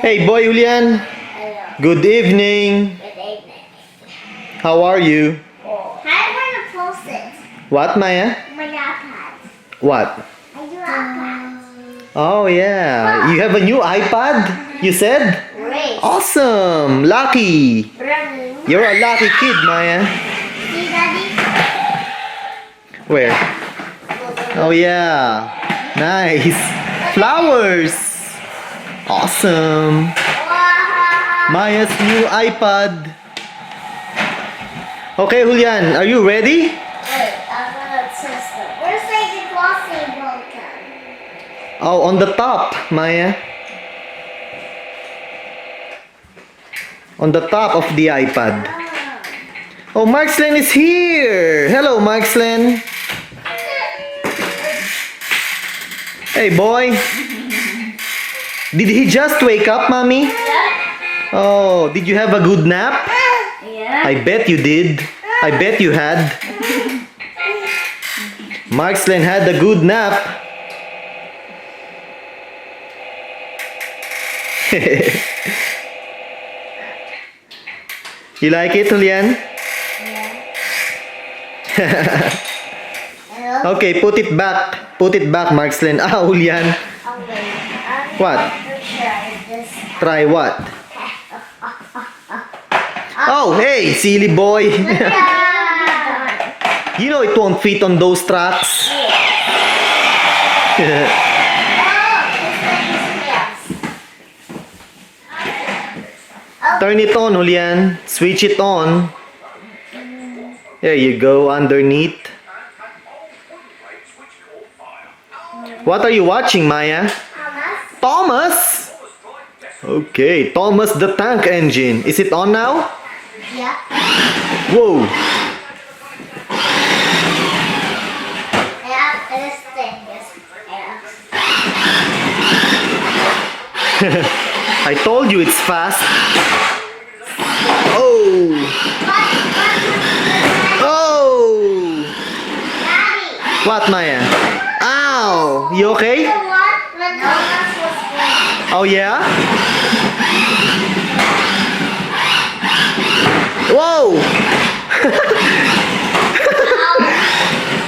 Hey, boy Hulyan. Hello. Good evening. Good evening. How are you? I want to post it. What, Maya? My iPad. What? I do iPad. Oh, yeah. You have a new iPad? You said? Great. Awesome. Lucky. Brand new. You're a lucky kid, Maya. See, Daddy? Where? Oh, yeah. Nice. Flowers. Awesome. Wow. Maya's new iPad. Okay, Hulyan, are you ready? Wait, I'm gonna test it. Where's the glossy button? Oh, on the top, Maya. On the top of the iPad. Oh, Markslen is here. Hello, Markslen. Hey, boy. Did he just wake up, Mommy? Yeah. Oh, did you have a good nap? Yeah. I bet you did. I bet you had. Markslen had a good nap. You like it, Hulyan? Hello? Okay, put it back. Put it back, Markslen. Ah, Hulyan. Oh, wait. I'm What? going to try this. Try what? Oh, hey, silly boy. Yeah. You know it won't fit on those tracks. Oh, this thing is yes. Turn it on, Hulyan. Switch it on. There you go, underneath. What are you watching, Maya? Thomas? Thomas? Okay, Thomas the Tank Engine. Is it on now? Yeah. Whoa. Yeah, this thing is yeah. I told you it's fast. Oh. Oh. Daddy. What, Maya? Ow. You okay? The one when Thomas was born. Oh, yeah? Whoa.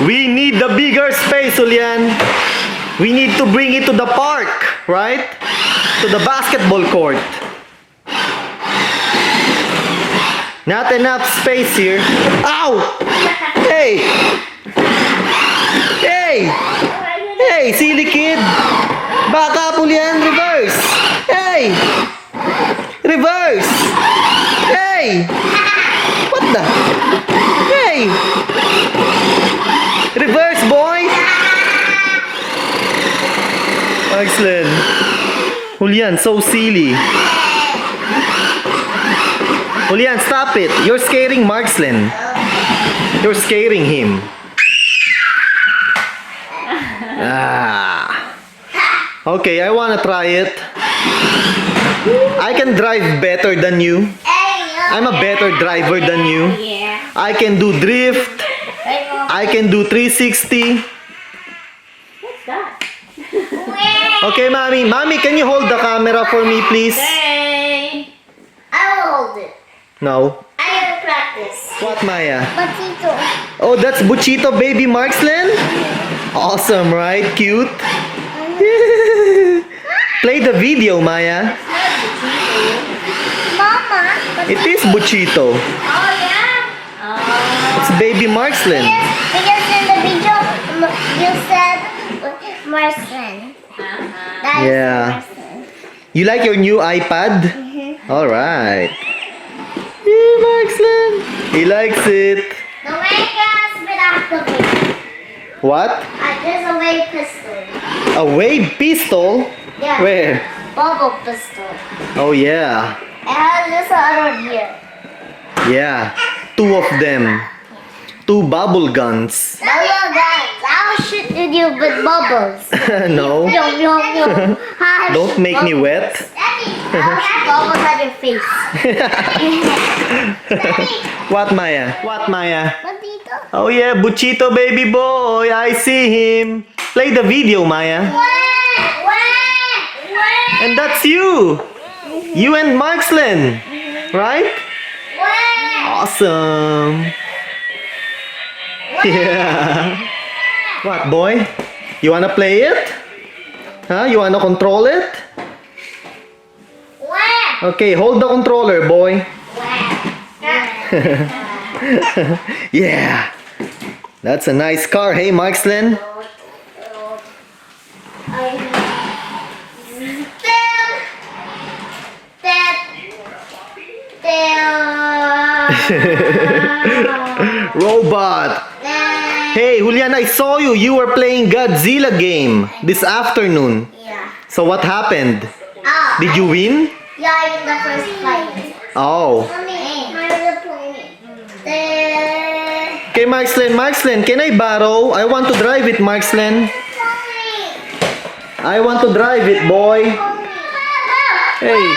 We need the bigger space, Hulyan. We need to bring it to the park, right? To the basketball court. Not enough space here. Ow! Hey! Hey! Hey, silly kid! Back up, Hulyan! Reverse! Hey! Reverse! Hey! What the? Hey! Reverse, boy! Excellent. Hulyan, so silly. Hulyan, stop it. You're scaring Markslen. You're scaring him. Ah. Okay, I wanna try it. I can drive better than you. I'm a better driver than you. Yeah. I can do drift. I can do 360. What's that? Okay, Mommy. Mommy, can you hold the camera for me, please? Hey. I will hold it. No. I will practice. What, Maya? Patito. Oh, that's Buchito baby Markslen? Awesome, right? Cute. Play the video, Maya. Mama. It is Buchito. Oh, yeah? Oh. It's baby Markslen. Because in the video, you said Marcin. That is Yeah. Marcin. You like your new iPad? Mm-hmm. Alright. Yeah, Markslen. He likes it. The way gas without the wave. What? There's a wave pistol. A wave pistol? Yeah. Where? Bubble pistol. Oh, yeah. It has this around here. Yeah. Two of them. Two bubble guns. Bubble guns. I'll shoot at you with bubbles. No. Yum, yum, yum. Don't make me wet. Daddy, I'll shoot bubbles at your face. Daddy. What, Maya? What, Maya? Patito. Oh, yeah. Buchito baby boy. I see him. Play the video, Maya. Where? And that's you. You and Markslen, right? Wow. Awesome. Yeah. What, boy? You wanna play it? Huh? You wanna control it? Wow. Okay, hold the controller, boy. Yeah. That's a nice car, hey, Markslen? Robot. Hey, Hulyan, I saw you. You were playing Godzilla game this afternoon. Yeah. So what happened? Oh, Did you win? yeah, I in the first fight. Oh. Okay, Markslen, can I borrow? I want to drive it, Markslen. I want to drive it, boy. Hey.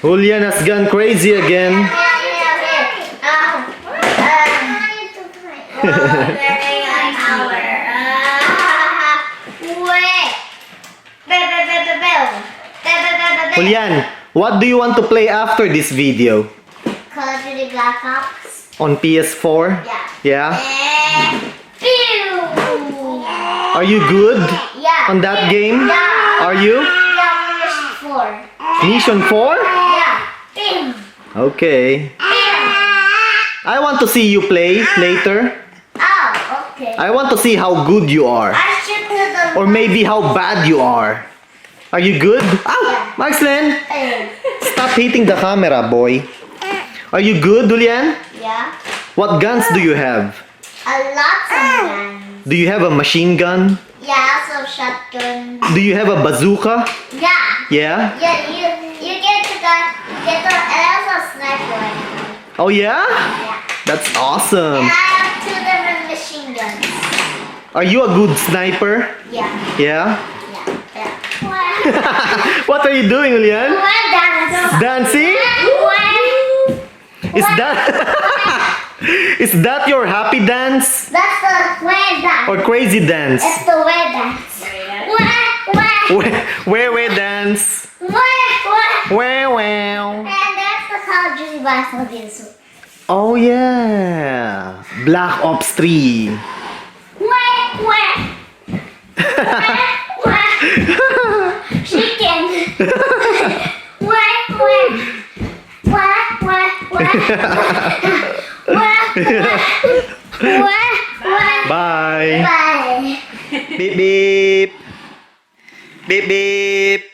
Hulyan has gone crazy again. Hulyan, what do you want to play after this video? Call of Duty Black Ops. On PS4? Yeah. Yeah? Pew! Are you good Yeah. on that game? Yeah. Are you? Yeah, mission 4. Mission 4? Yeah. Pew! Okay. Pew! I want to see you play later. Oh, okay. I want to see how good you are. I shoot to the... Or maybe how bad you are. Are you good? Ow! Markslen! Stop hitting the camera, boy. Are you good, Hulyan? Yeah. What guns do you have? A lot of guns. Do you have a machine gun? Yeah, also shotgun. Do you have a bazooka? Yeah. Yeah? Yeah, you get the gun, get the, and also a sniper rifle. Oh yeah? Yeah. That's awesome. And I have 2 different machine guns. Are you a good sniper? Yeah. Yeah? Yeah. What are you doing, Hulyan? Dance. Dancing? Is that Is that your happy dance That's the way dance. or crazy dance? It's the way dance. Where dance? Wow. And that's the Call of Duty basketball suit. Oh yeah. Black Ops 3. Chicken. Bye. Bye. Beep beep. Beep beep.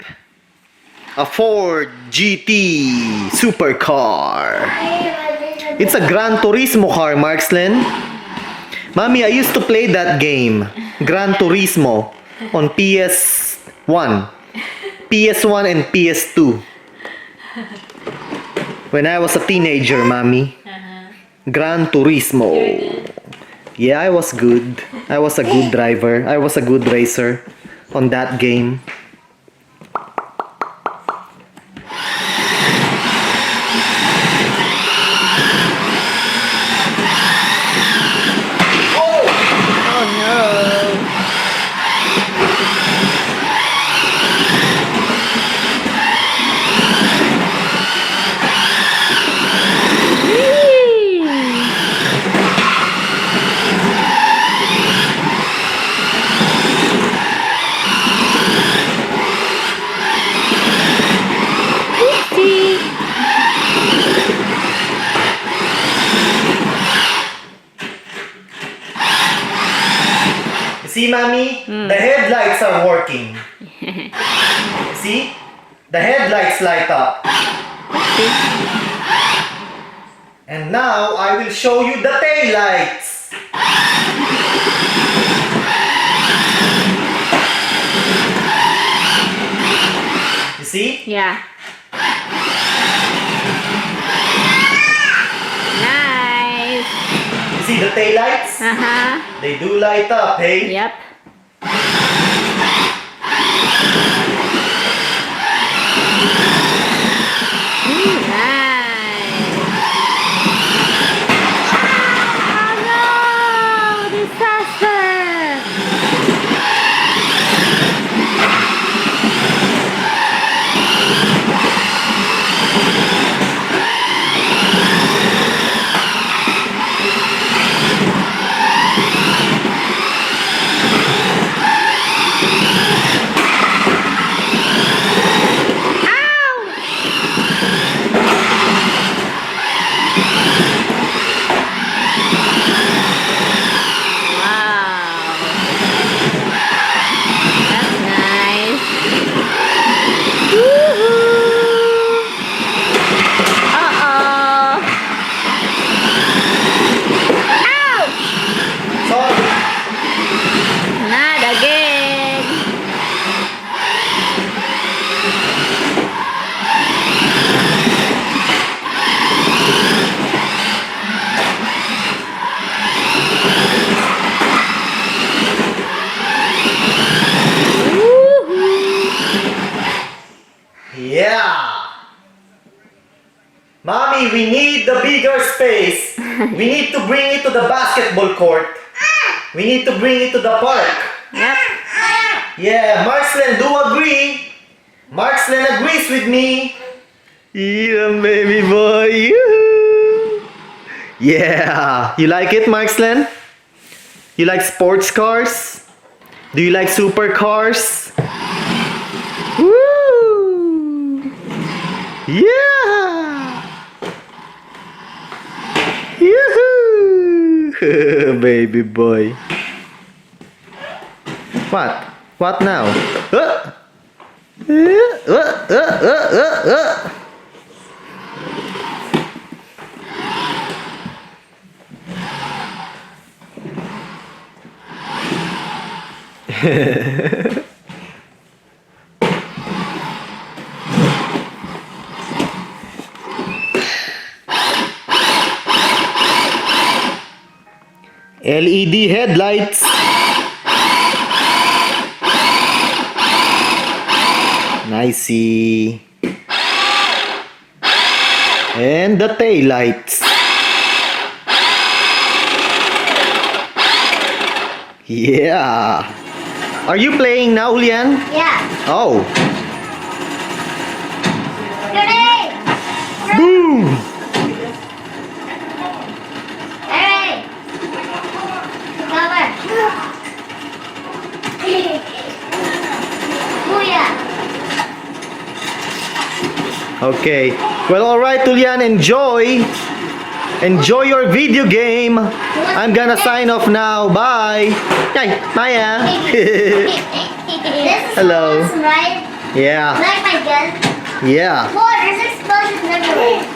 A Ford GT supercar. It's a Gran Turismo car, Markslen. Mommy, I used to play that game, Gran Turismo, on PS1. PS1 and PS2. When I was a teenager, Mommy. Gran Turismo. Yeah, I was good. I was a good driver. I was a good racer on that game. See, Mommy? The headlights are working. See? The headlights light up. And now I will show you the taillights. You see? Yeah. Nice. You see the taillights? Uh-huh. They do light up, hey? Yep. Nice. Oh no! Disaster! Mommy, we need the bigger space. We need to bring it to the basketball court. We need to bring it to the park. Yep. Yeah, Marceline, do agree. Marceline agrees with me. Yeah, baby boy. Yoo-hoo. Yeah. You like it, Marceline? You like sports cars? Do you like supercars? Woo! Yeah! Yoo-hoo! Baby boy. What? What now? LED headlights. Nicey. And the tail lights. Yeah. Are you playing now, Hulyan? Yeah. Oh. Ready? Boom! Ready? Cover. Booyah. Okay. Well, alright, Hulyan. Enjoy. Enjoy your video game. I'm gonna sign off now. Bye. Hey, Maya. This is Hello. awesome, right? Yeah. Like my gun. Yeah. Boy, there's explosions everywhere.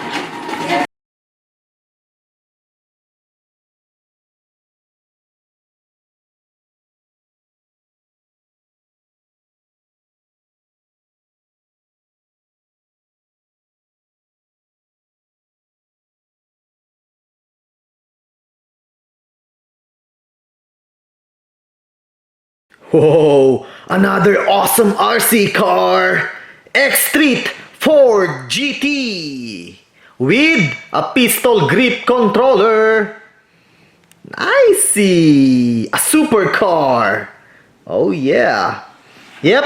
Whoa, another awesome RC car! X-Street Ford GT with a pistol grip controller. I see, a supercar. Oh yeah. Yep,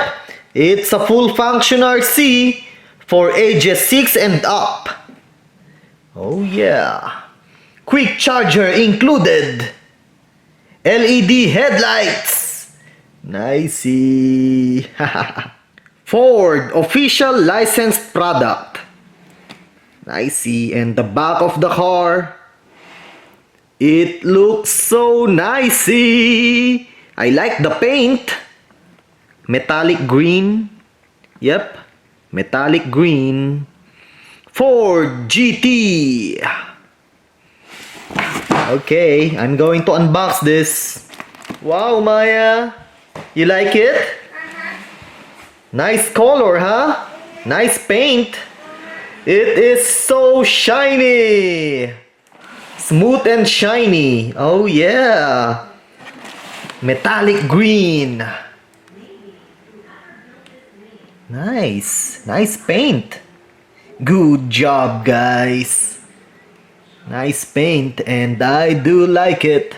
it's a full function RC for ages 6 and up. Oh yeah. Quick charger included. LED headlights. Nicey. Ford official licensed product. Nicey. And the back of the car. It looks so nicey. I like the paint. Metallic green. Yep. Metallic green. Ford GT. Okay, I'm going to unbox this. Wow, Maya. You like it? Nice color, huh? Nice paint. It is so shiny. Smooth and shiny. Oh yeah. Metallic green. Nice. Nice paint. Good job, guys. Nice paint, and I do like it.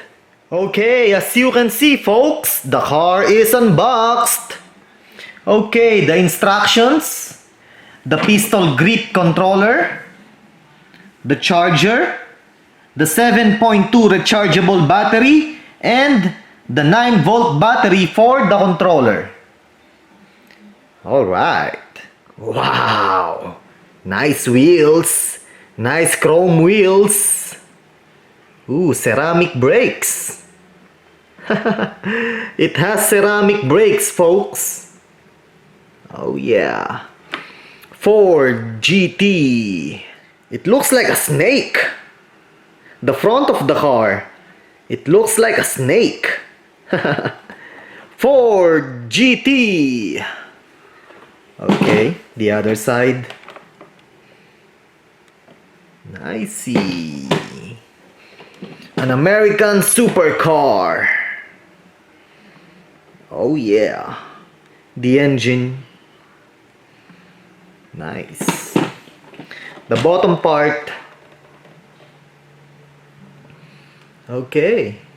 Okay, as you can see, folks, the car is unboxed. Okay, the instructions, the pistol grip controller, the charger, the 7.2 rechargeable battery, and the 9-volt battery for the controller. Alright. Wow. Nice wheels. Nice chrome wheels. Ooh, ceramic brakes. It has ceramic brakes, folks. Oh yeah. Ford GT. It looks like a snake. The front of the car. It looks like a snake. Ford GT. Okay, the other side. Nicey. An American supercar. Oh yeah. The engine. Nice. The bottom part. Okay.